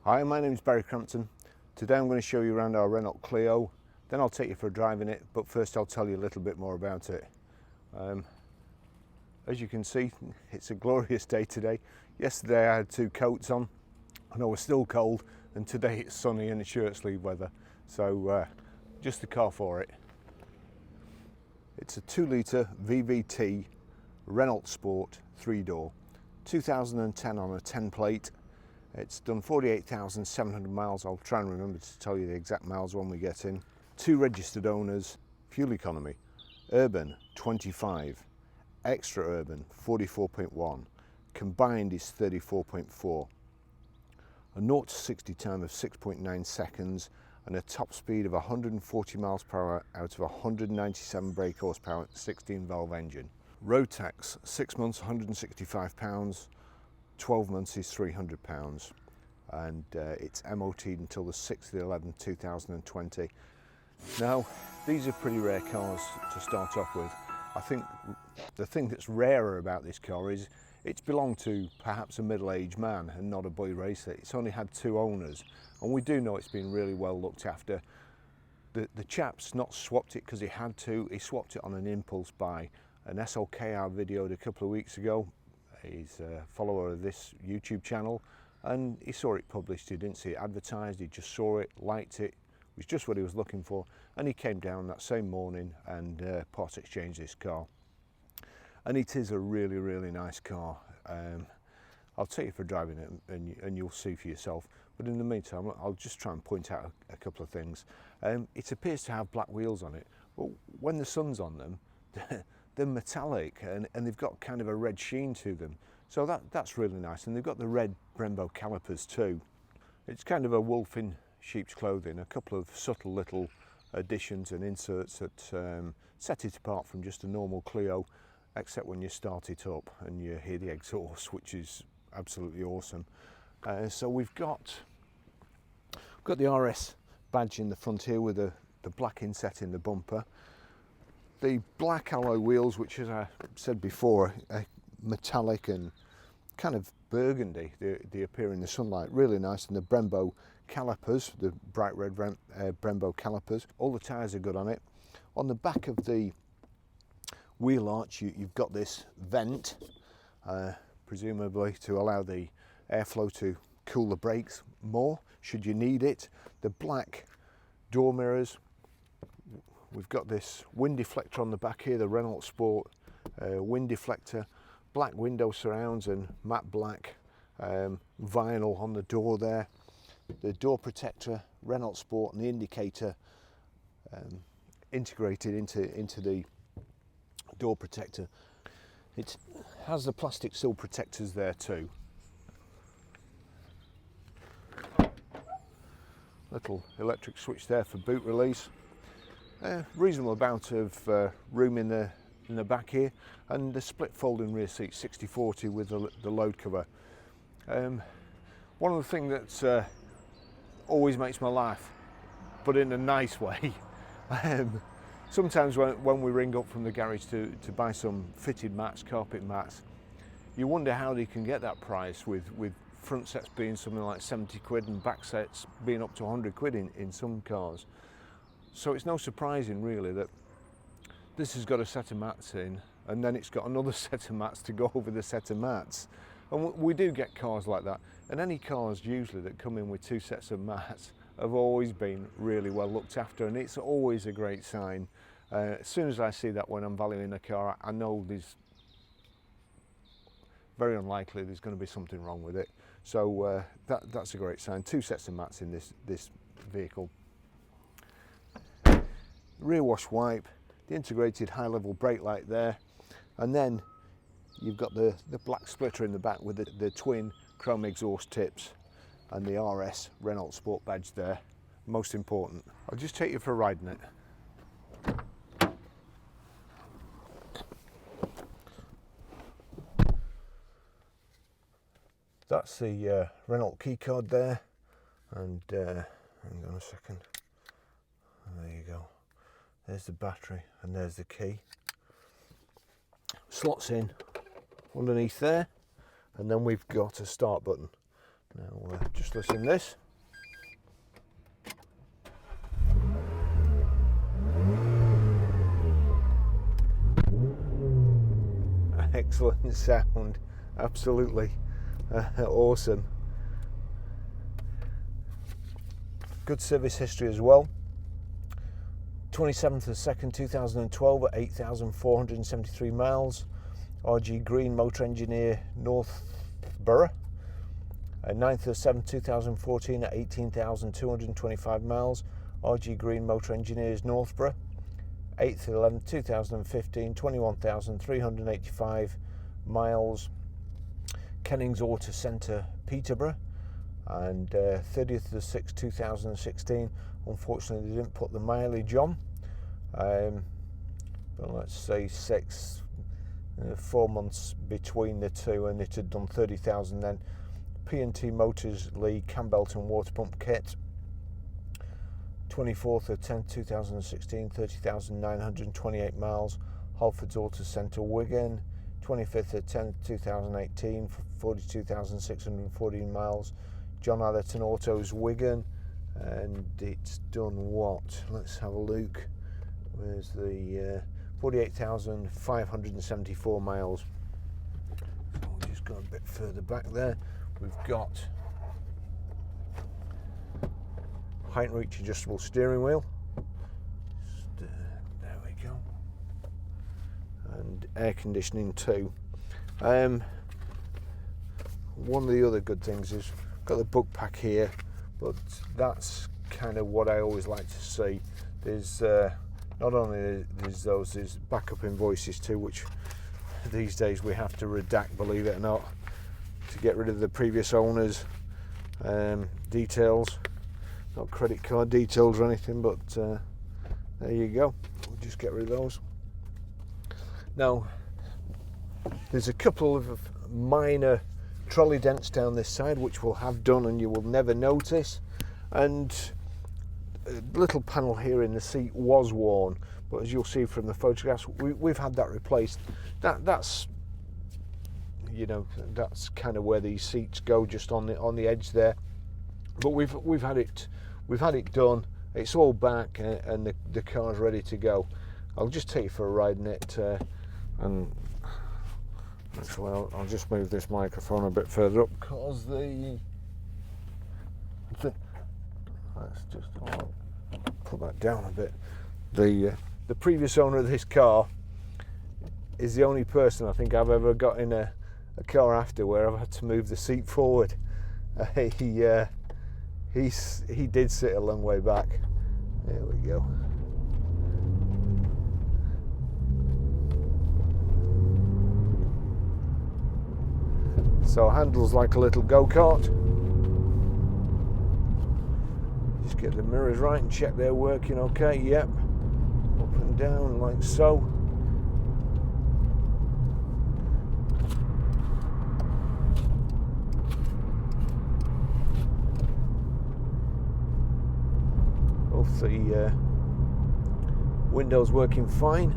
Hi, my name is Barry Crampton. Today I'm going to show you around our Renault Clio, then I'll take you for a drive in it, but first I'll tell you a little bit more about it. As you can see, it's a glorious day today. Yesterday I had 2 coats on and I was still cold, and today it's sunny and it's shirt sleeve weather, so just the car for it. It's a 2-litre VVT Renaultsport 3dr, 2010 on a 10 plate. It's done 48,700 miles. I'll try and remember to tell you the exact miles when we get in. 2 registered owners. Fuel economy, urban 25, extra urban 44.1, combined is 34.4. A 0 to 60 time of 6.9 seconds and a top speed of 140 miles per hour out of 197 brake horsepower, 16 valve engine. Road tax, 6 months £165, 12 months is £300, and it's MOT'd until the 6th of 11th 2020. Now, these are pretty rare cars to start off with. I think the thing that's rarer about this car is it's belonged to perhaps a middle-aged man and not a boy racer. It's only had 2 owners, and we do know it's been really well looked after. The chap's not swapped it because he had to. He swapped it on an impulse buy. An SLK I videoed a couple of weeks ago. He's a follower of this YouTube channel, and he saw it published. He didn't see it advertised, he just saw it, liked it, was just what he was looking for, and he came down that same morning and part exchanged this car. And it is a really, really nice car. I'll take you for driving it and you'll see for yourself, but in the meantime I'll just try and point out a couple of things. It appears to have black wheels on it, but when the sun's on them they're metallic and they've got kind of a red sheen to them, so that's really nice. And they've got the red Brembo calipers too. It's kind of a wolf in sheep's clothing, a couple of subtle little additions and inserts that set it apart from just a normal Clio, except when you start it up and you hear the exhaust, which is absolutely awesome. So we've got the RS badge in the front here with the black inset in the bumper. The black alloy wheels, which, as I said before, are metallic and kind of burgundy. They appear in the sunlight, really nice. And the Brembo calipers, the bright red Brembo calipers, all the tyres are good on it. On the back of the wheel arch, you've got this vent, presumably to allow the airflow to cool the brakes more, should you need it. The black door mirrors. We've got this wind deflector on the back here, the Renault Sport wind deflector, black window surrounds and matte black vinyl on the door there. The door protector, Renault Sport, and the indicator integrated into the door protector. It has the plastic sill protectors there too. Little electric switch there for boot release. Reasonable amount of room in the back here, and the split folding rear seat 60/40 with the load cover. One of the things that always makes my laugh, but in a nice way, sometimes when we ring up from the garage to buy some fitted mats, carpet mats, you wonder how they can get that price with front sets being something like 70 quid and back sets being up to 100 quid in some cars. So it's no surprising really that this has got a set of mats in, and then it's got another set of mats to go over the set of mats. And we do get cars like that, and any cars usually that come in with 2 sets of mats have always been really well looked after, and it's always a great sign. As soon as I see that when I'm valuing a car, I know there's very unlikely there's going to be something wrong with it. So that's a great sign. 2 sets of mats in this vehicle. Rear wash wipe, the integrated high level brake light there, and then you've got the black splitter in the back with the twin chrome exhaust tips and the RS Renault Sport badge there, most important. I'll just take you for a ride in it. That's the Renault key card there, and hang on a second, there you go. There's the battery and there's the key. Slots in underneath there, and then we've got a start button. Now Just listen to this. Excellent sound, absolutely awesome. Good service history as well. 27th of 2nd 2012 at 8,473 miles. RG Green, Motor Engineer, Northborough. 9th of 7th 2014 at 18,225 miles. RG Green, Motor Engineers, Northborough. 8th of 11th 2015, 21,385 miles. Kennings Auto Centre, Peterborough. And 30th of the 6th 2016, unfortunately they didn't put the mileage on, but let's say 4 months between the two, and it had done 30,000 then. P&T Motors Lee Campbellton water pump kit. 24th of 10th 2016, 30,928 miles. Halfords Auto Centre, Wigan. 25th of 10th 2018, 42,614 miles. John Atherton Autos, Wigan, and it's done what? Let's have a look. Where's the 48,574 miles. So we'll just go a bit further back there. We've got height and reach adjustable steering wheel. There we go. And air conditioning too. One of the other good things is got the book pack here, but that's kind of what I always like to see. There's not only there's backup invoices too, which these days we have to redact, believe it or not, to get rid of the previous owners' details, not credit card details or anything, but there you go. We'll just get rid of those. Now, there's a couple of minor trolley dents down this side which we'll have done and you will never notice, and a little panel here in the seat was worn, but as you'll see from the photographs, we've had that replaced. That's you know, that's kind of where these seats go, just on the edge there, but we've had it done. It's all back, and the car's ready to go. I'll just take you for a ride in it, and actually I'll just move this microphone a bit further up, because let's just put that down a bit. The previous owner of this car is the only person I think I've ever got in a car after where I've had to move the seat forward. He did sit a long way back. There we go. So handles like a little go-kart. Just get the mirrors right and check they're working okay. Yep. Up and down like so. Both the windows working fine.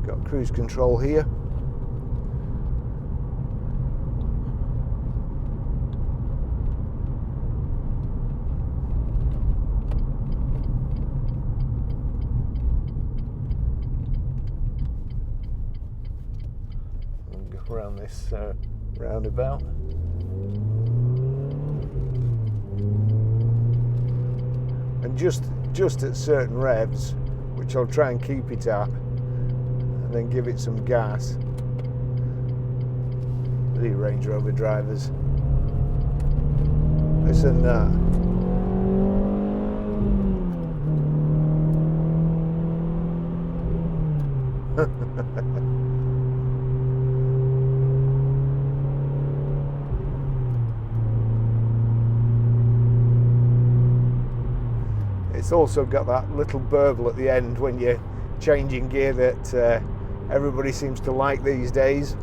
Got cruise control here. Around this roundabout. And just at certain revs, which I'll try and keep it at, and then give it some gas. The Range Rover drivers. Listen to that. It's also got that little burble at the end when you're changing gear that everybody seems to like these days.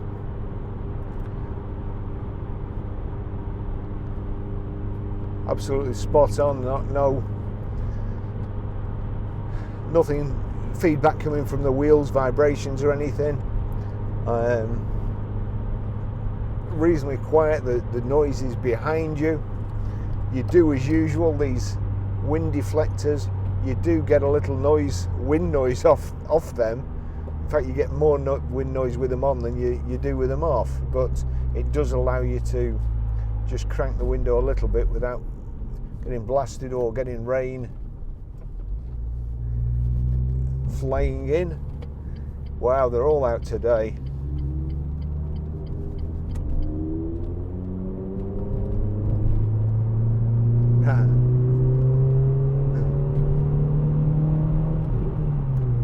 Absolutely spot on. Nothing feedback coming from the wheels, vibrations or anything. reasonably quiet. The noises behind you, you do as usual, these wind deflectors, you do get a little wind noise off them. In fact, you get more wind noise with them on than you do with them off, but it does allow you to just crank the window a little bit without getting blasted or getting rain flying in. Wow, they're all out today.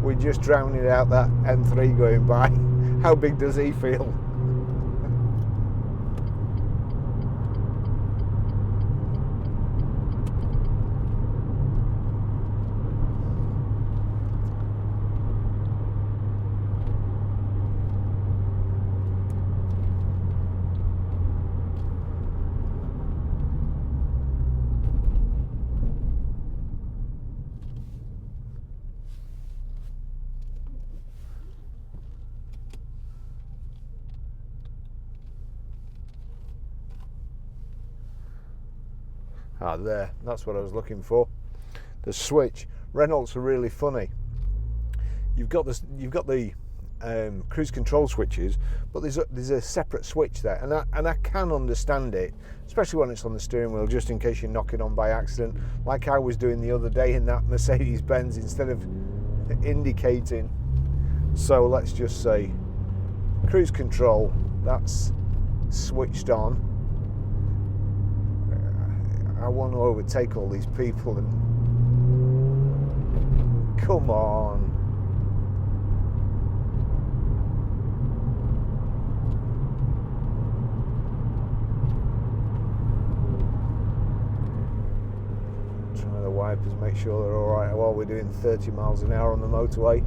We're just drowning out that M3 going by. How big does he feel? Ah, there, that's what I was looking for. The switch. Renaults are really funny. You've got the cruise control switches, but there's a separate switch there, and I can understand it, especially when it's on the steering wheel, just in case you knock it on by accident, like I was doing the other day in that Mercedes-Benz, instead of indicating. So let's just say cruise control, that's switched on. I want to overtake all these people and come on. Try the wipers, make sure they're all right while we're doing 30 miles an hour on the motorway.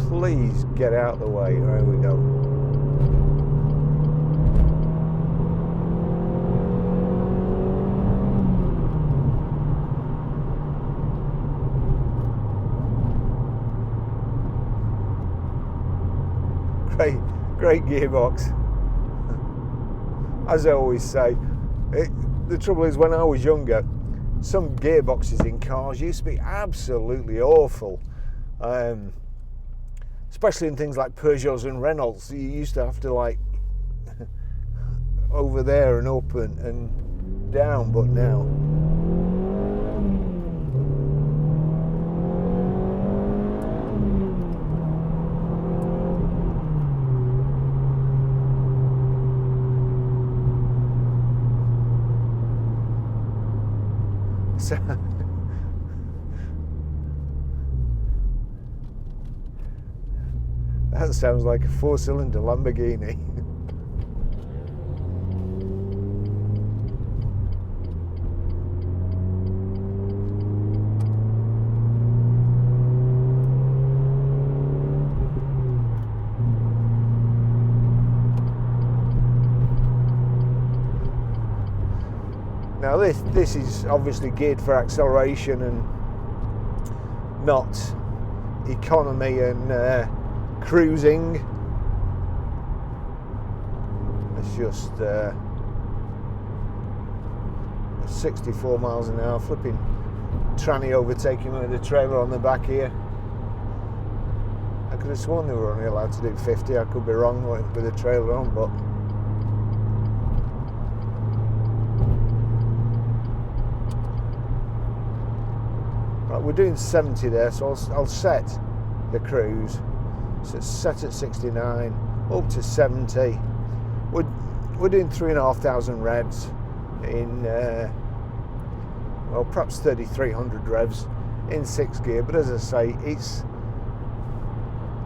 Please get out of the way. There we go. Great gearbox. As I always say, the trouble is, when I was younger, some gearboxes in cars used to be absolutely awful. Especially in things like Peugeots and Renaults, you used to have to like over there and up and down, but now so that sounds like a 4-cylinder Lamborghini. Now this is obviously geared for acceleration and not economy and cruising. It's just 64 miles an hour, flipping tranny overtaking me with a trailer on the back here. I could have sworn they were only allowed to do 50, I could be wrong with a trailer on, but right, we're doing 70 there, so I'll set the cruise. So it's set at 69, up to 70. We're doing 3,500 revs in, well, perhaps 3,300 revs in 6th gear. But as I say,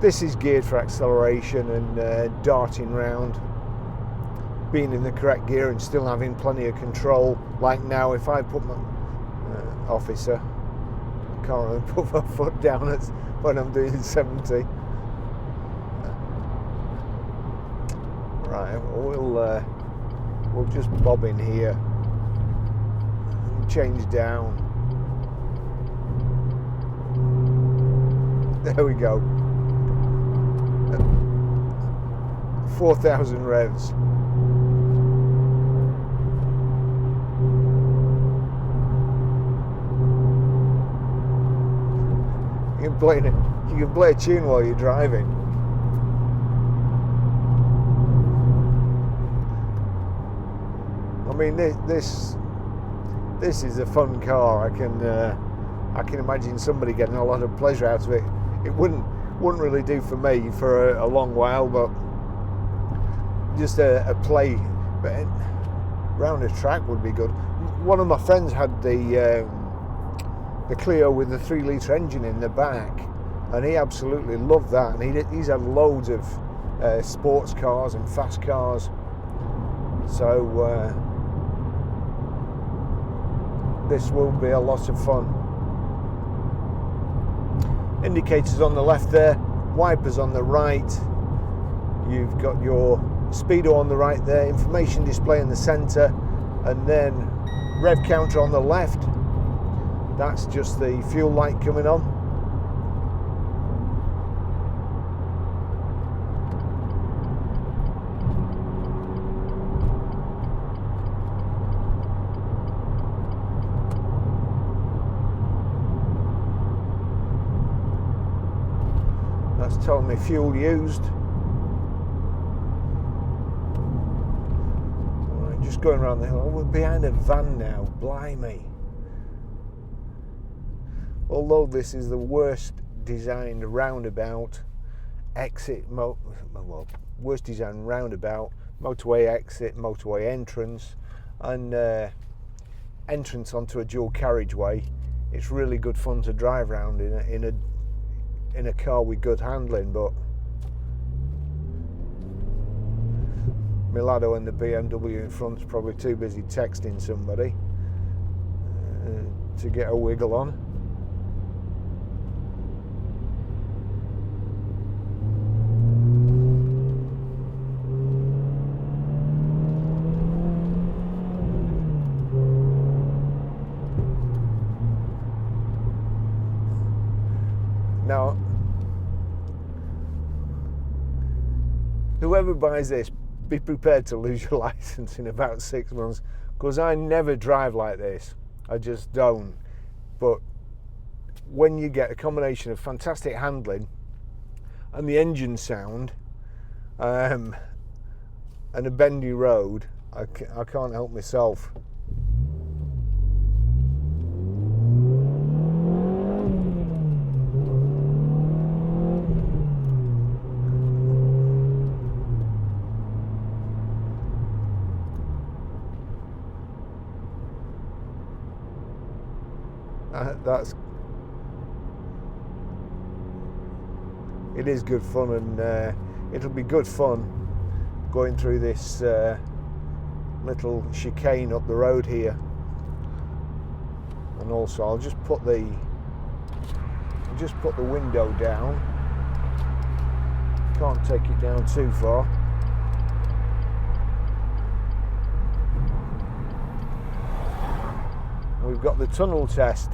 this is geared for acceleration and darting round, being in the correct gear and still having plenty of control. Like now, if I put my officer, I can't really put my foot down when I'm doing 70. Right, we'll just bob in here and change down. There we go. 4,000 revs. You can play a tune while you're driving. I mean, this is a fun car. I can imagine somebody getting a lot of pleasure out of it. It wouldn't really do for me for a long while, but just a play, but round a track would be good. One of my friends had the Clio with the 3-litre engine in the back, and he absolutely loved that. And he's had loads of sports cars and fast cars. So this will be a lot of fun. Indicators on the left there, wipers on the right. You've got your speedo on the right there, information display in the centre, and then rev counter on the left. That's just the fuel light coming on. That's telling me fuel used. Right, just going around the hill. Oh, we're behind a van now, blimey. Although this is the worst designed roundabout exit, worst designed roundabout, motorway exit, motorway entrance, and entrance onto a dual carriageway, it's really good fun to drive around in a car with good handling. But Milado and the BMW in front is probably too busy texting somebody to get a wiggle on. Now, whoever buys this, be prepared to lose your license in about 6 months, because I never drive like this. I just don't. But when you get a combination of fantastic handling and the engine sound and a bendy road, I can't help myself. It is good fun, and it'll be good fun going through this little chicane up the road here. And also I'll just put the window down. Can't take it down too far. We've got the tunnel test.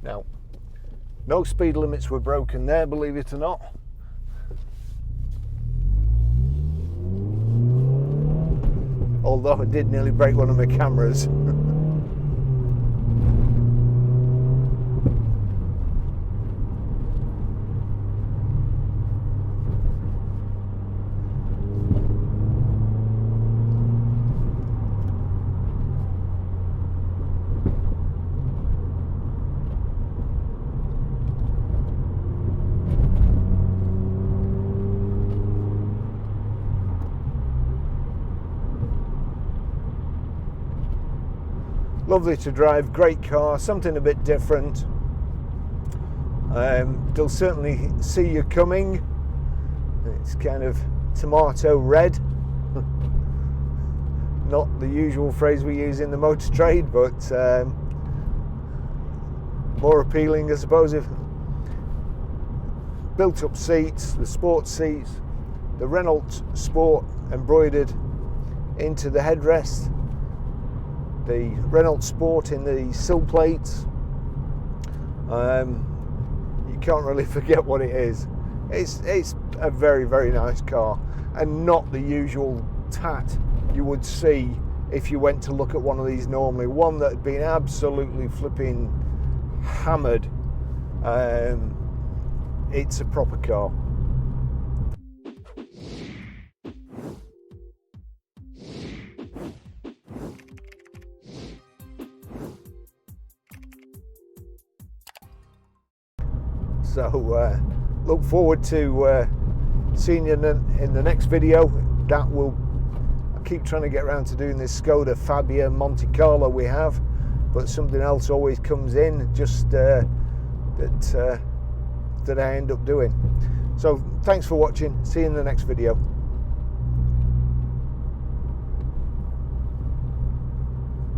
Now, no speed limits were broken there, believe it or not. Although I did nearly break one of my cameras. lovely to drive, great car, something a bit different. They'll certainly see you coming. It's kind of tomato red. Not the usual phrase we use in the motor trade, but more appealing, I suppose. If built up seats, the sports seats, the Renault Sport embroidered into the headrest, the Renault Sport in the sill plates. You can't really forget what it is. It's a very, very nice car, and not the usual tat you would see if you went to look at one of these normally. One that had been absolutely flipping hammered. It's a proper car. So look forward to seeing you in the next video. That will, I keep trying to get around to doing this Skoda Fabia Monte Carlo we have, but something else always comes in just that I end up doing. So thanks for watching. See you in the next video.